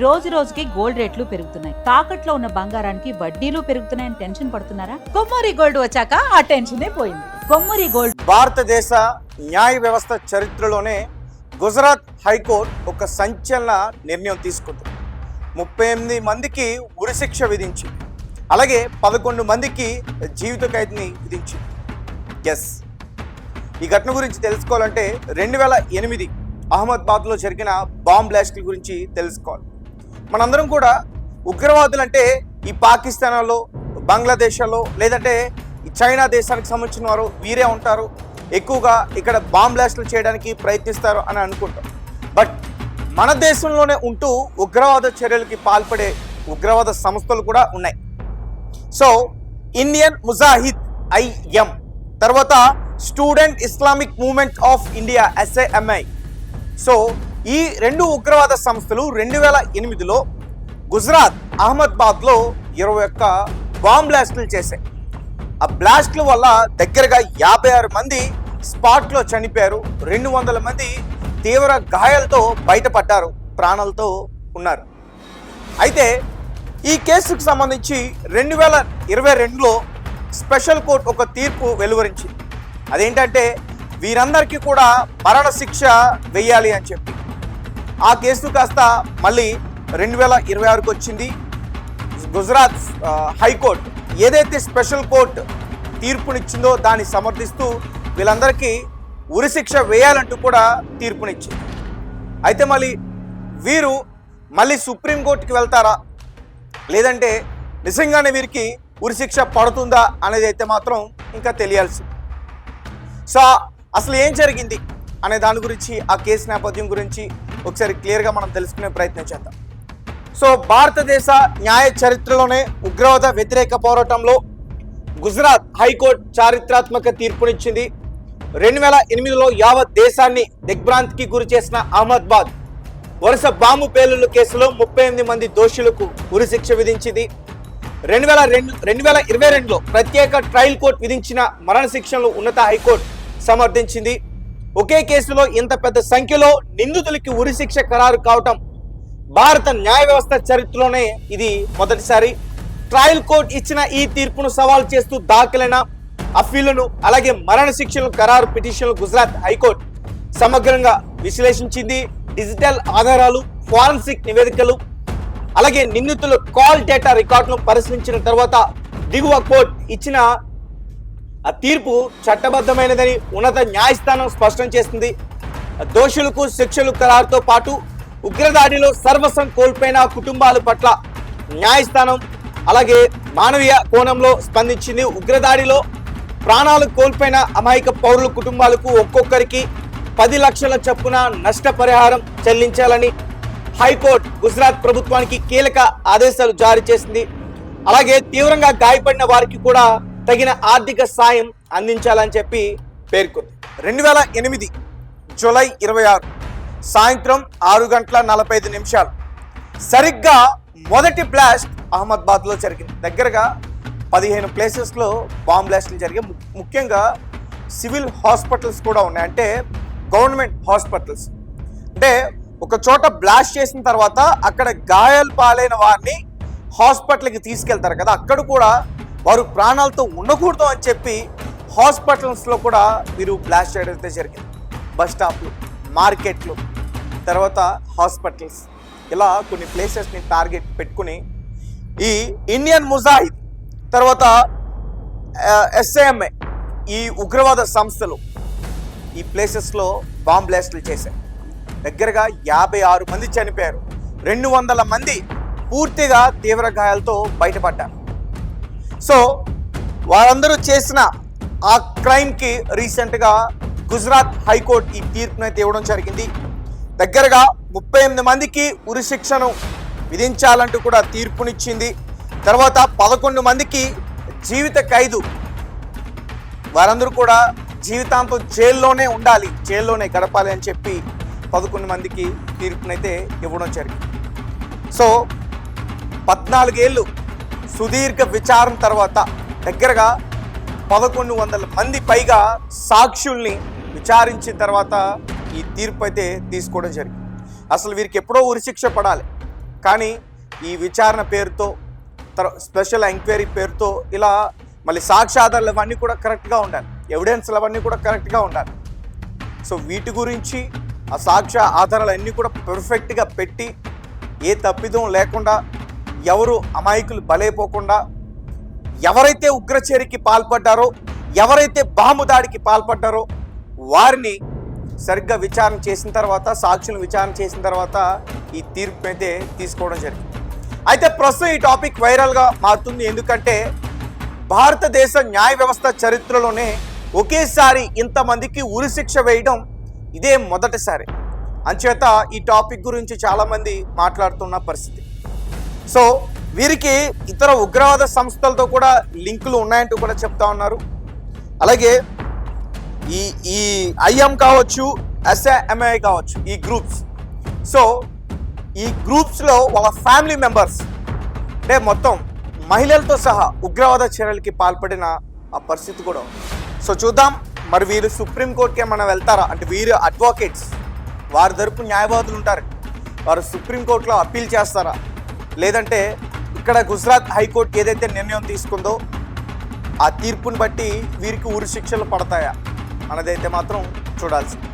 రోజు రోజుకి గోల్డ్ రేట్లు పెరుగుతున్నాయి. తాకట్లో ఉన్న బంగారానికి వడ్డీలు పెరుగుతున్నాయని టెన్షన్ పడుతున్నారా? కొమ్మూరి గోల్డ్ వచ్చాక ఆ టెన్షనే పోయింది. కొమ్మూరి గోల్డ్. భారతదేశ న్యాయ వ్యవస్థ చరిత్రలోనే గుజరాత్ హైకోర్టు ఒక సంచలన నిర్ణయం తీసుకుంది. 38 మందికి ఉరిశిక్ష విధించింది. అలాగే 11 మందికి జీవిత ఖైదుని విధించింది. ఎస్, ఈ ఘటన గురించి తెలుసుకోవాలంటే 2008 అహ్మదాబాద్లో జరిగిన బాంబ్ బ్లాస్ట్ల గురించి తెలుసుకోవాలి. మనందరం కూడా ఉగ్రవాదులు అంటే ఈ పాకిస్తాన్లో, బంగ్లాదేశ్లో, లేదంటే ఈ చైనా దేశానికి సంబంధించిన వారు వీరే ఉంటారు, ఎక్కువగా ఇక్కడ బాంబ్ బ్లాస్ట్లు చేయడానికి ప్రయత్నిస్తారు అని అనుకుంటాం. బట్ మన దేశంలోనే ఉంటూ ఉగ్రవాద చర్యలకి పాల్పడే ఉగ్రవాద సంస్థలు కూడా ఉన్నాయి. సో ఇండియన్ ముజాహిద్ IM, తర్వాత student Islamic movement of India SAMI. So ఈ రెండు ఉగ్రవాద సంస్థలు 2008లో గుజరాత్ అహ్మదాబాద్లో 21 బాంబ్ బ్లాస్టులు చేశాయి. ఆ బ్లాస్ట్ల వల్ల దగ్గరగా 56 మంది స్పాట్లో చనిపోయారు. 200 మంది తీవ్ర గాయాలతో బయటపడ్డారు, ప్రాణాలతో ఉన్నారు. అయితే ఈ కేసుకు సంబంధించి 2022లో స్పెషల్ కోర్టు ఒక తీర్పు వెలువరించింది. అదేంటంటే వీరందరికీ కూడా మరణ శిక్ష వేయాలి అని చెప్పి. ఆ కేసు కాస్త మళ్ళీ 2026కి వచ్చింది. గుజరాత్ హైకోర్టు ఏదైతే స్పెషల్ కోర్టు తీర్పునిచ్చిందో దాన్ని సమర్థిస్తూ వీళ్ళందరికీ ఉరిశిక్ష వేయాలంటూ కూడా తీర్పునిచ్చింది. అయితే వీరు మళ్ళీ సుప్రీంకోర్టుకి వెళ్తారా, లేదంటే నిజంగానే వీరికి ఉరిశిక్ష పడుతుందా అనేది అయితే మాత్రం ఇంకా తెలియాల్సింది. సో అసలు ఏం జరిగింది అనే దాని గురించి, ఆ కేసు నేపథ్యం గురించి ఒకసారి క్లియర్గా మనం తెలుసుకునే ప్రయత్నం చేద్దాం. సో భారతదేశ న్యాయ చరిత్రలోనే ఉగ్రవాద వ్యతిరేక పోరాటంలో గుజరాత్ హైకోర్టు చారిత్రాత్మక తీర్పునిచ్చింది. 2008లో యావత్ దేశాన్ని దిగ్భ్రాంతికి గురి చేసిన అహ్మదాబాద్ వరుస బాంబు పేలుళ్ల కేసులో 38 మంది దోషులకు ఉరిశిక్ష విధించింది. 2022లో ప్రత్యేక ట్రయల్ కోర్టు విధించిన మరణశిక్షను ఉన్నత హైకోర్టు సమర్థించింది. ఒకే కేసులో ఇంత పెద్ద సంఖ్యలో నిందితులకి ఉరిశిక్ష ఖరారు కావటం భారత న్యాయ వ్యవస్థ చరిత్రలోనే ఇది మొదటిసారి. ట్రయల్ కోర్టు ఇచ్చిన ఈ తీర్పును సవాల్ చేస్తూ దాఖలైన అప్పీళ్లను, అలాగే మరణశిక్షలను ఖరారు పిటిషన్లు గుజరాత్ హైకోర్టు సమగ్రంగా విశ్లేషించింది. డిజిటల్ ఆధారాలు, ఫోరెన్సిక్ నివేదికలు, అలాగే నిందితుల కాల్ డేటా రికార్డులను పరిశీలించిన తర్వాత దిగువ కోర్టు ఇచ్చిన ఆ తీర్పు చట్టబద్ధమైనదని ఉన్నత న్యాయస్థానం స్పష్టం చేస్తుంది. దోషులకు శిక్షలు ఖరారుతో పాటు ఉగ్రదాడిలో సర్వస్వం కోల్పోయిన కుటుంబాల పట్ల న్యాయస్థానం అలాగే మానవీయ కోణంలో స్పందించింది. ఉగ్రదాడిలో ప్రాణాలు కోల్పోయిన అమాయక పౌరుల కుటుంబాలకు ఒక్కొక్కరికి 10 లక్షల చొప్పున నష్టపరిహారం చెల్లించాలని హైకోర్టు గుజరాత్ ప్రభుత్వానికి కీలక ఆదేశాలు జారీ చేసింది. అలాగే తీవ్రంగా గాయపడిన వారికి కూడా తగిన ఆర్థిక సాయం అందించాలని చెప్పి పేర్కొంది. 2008 జూలై 26 సాయంత్రం 6:45 సరిగ్గా మొదటి బ్లాస్ట్ అహ్మదాబాద్లో జరిగింది. దగ్గరగా 15 ప్లేసెస్లో బాంబ్ బ్లాస్ట్లు జరిగాయి. ముఖ్యంగా సివిల్ హాస్పిటల్స్ కూడా ఉన్నాయి, అంటే గవర్నమెంట్ హాస్పిటల్స్. అంటే ఒక చోట బ్లాస్ట్ చేసిన తర్వాత అక్కడ గాయాలు పాలైన వారిని హాస్పిటల్కి తీసుకెళ్తారు కదా, అక్కడ కూడా వారు ప్రాణాలతో ఉండకూడదు అని చెప్పి హాస్పిటల్స్లో కూడా వీరు బ్లాస్ట్ చేయడం అయితే జరిగింది. బస్ స్టాప్లు, మార్కెట్లు, తర్వాత హాస్పిటల్స్, ఇలా కొన్ని ప్లేసెస్ని టార్గెట్ పెట్టుకుని ఈ ఇండియన్ ముజాహిద్ తర్వాత SAMI ఈ ఉగ్రవాద సంస్థలు ఈ ప్లేసెస్లో బాంబ్ బ్లాస్ట్లు చేశాయి. దగ్గరగా 56 మంది చనిపోయారు. 200 మంది పూర్తిగా తీవ్ర గాయాలతో బయటపడ్డారు. సో వారందరూ చేసిన ఆ క్రైమ్కి రీసెంట్గా గుజరాత్ హైకోర్టు ఈ తీర్పునైతే ఇవ్వడం జరిగింది. దగ్గరగా 38 మందికి ఉరిశిక్షను విధించాలంటూ కూడా తీర్పునిచ్చింది. తర్వాత 11 మందికి జీవిత ఖైదు, వారందరూ కూడా జీవితాంతం జైల్లోనే ఉండాలి, జైల్లోనే గడపాలి అని చెప్పి 11 మందికి తీర్పునైతే ఇవ్వడం జరిగింది. సో 14 ఏళ్ళు సుదీర్ఘ విచారణ తర్వాత దగ్గరగా 1100 మంది పైగా సాక్షుల్ని విచారించిన తర్వాత ఈ తీర్పు అయితే తీసుకోవడం జరిగింది. అసలు వీరికి ఎప్పుడో ఉరిశిక్ష పడాలి, కానీ ఈ విచారణ పేరుతో స్పెషల్ ఎంక్వైరీ పేరుతో ఇలా మళ్ళీ సాక్ష్యాధారాలు అవన్నీ కూడా కరెక్ట్గా ఉండాలి, ఎవిడెన్స్లు అవన్నీ కూడా కరెక్ట్గా ఉండాలి. సో వీటి గురించి ఆ సాక్ష్య ఆధారాలు అన్నీ కూడా పర్ఫెక్ట్గా పెట్టి ఏ తప్పిదం లేకుండా ఎవరు అమాయకులు బలైపోకుండా ఎవరైతే ఉగ్రచర్యకి పాల్పడ్డారో ఎవరైతే బాంబు దాడికి పాల్పడ్డారో వారిని సరిగ్గా విచారణ చేసిన తర్వాత సాక్షులను విచారణ చేసిన తర్వాత ఈ తీర్పు అయితే తీసుకోవడం జరిగింది. అయితే ప్రస్తుతం ఈ టాపిక్ వైరల్గా మారుతుంది. ఎందుకంటే భారతదేశ న్యాయ వ్యవస్థ చరిత్రలోనే ఒకేసారి ఇంతమందికి ఉరిశిక్ష వేయడం ఇదే మొదటిసారి. అంచేత ఈ టాపిక్ గురించి చాలామంది మాట్లాడుతున్న పరిస్థితి. సో వీరికి ఇతర ఉగ్రవాద సంస్థలతో కూడా లింకులు ఉన్నాయంటూ కూడా చెప్తా ఉన్నారు. అలాగే ఈ ఐఎం కావచ్చు, ఎస్ఐఎంఐ కావచ్చు, ఈ గ్రూప్స్, సో ఈ గ్రూప్స్లో వాళ్ళ ఫ్యామిలీ మెంబర్స్ అంటే మొత్తం మహిళలతో సహా ఉగ్రవాద చర్యలకి పాల్పడిన ఆ పరిస్థితి కూడా ఉంది. సో చూద్దాం మరి వీరు సుప్రీంకోర్టుకి ఏమన్నా వెళ్తారా, అంటే వీరు అడ్వకేట్స్, వారి తరపు న్యాయవాదులు ఉంటారు, వారు సుప్రీంకోర్టులో అప్పీల్ చేస్తారా, లేదంటే ఇక్కడ గుజరాత్ హైకోర్టు ఏదైతే నిర్ణయం తీసుకుందో ఆ తీర్పుని బట్టి వీరికి ఉరి శిక్షలు పడతాయా అన్నదైతే మాత్రం చూడాల్సింది.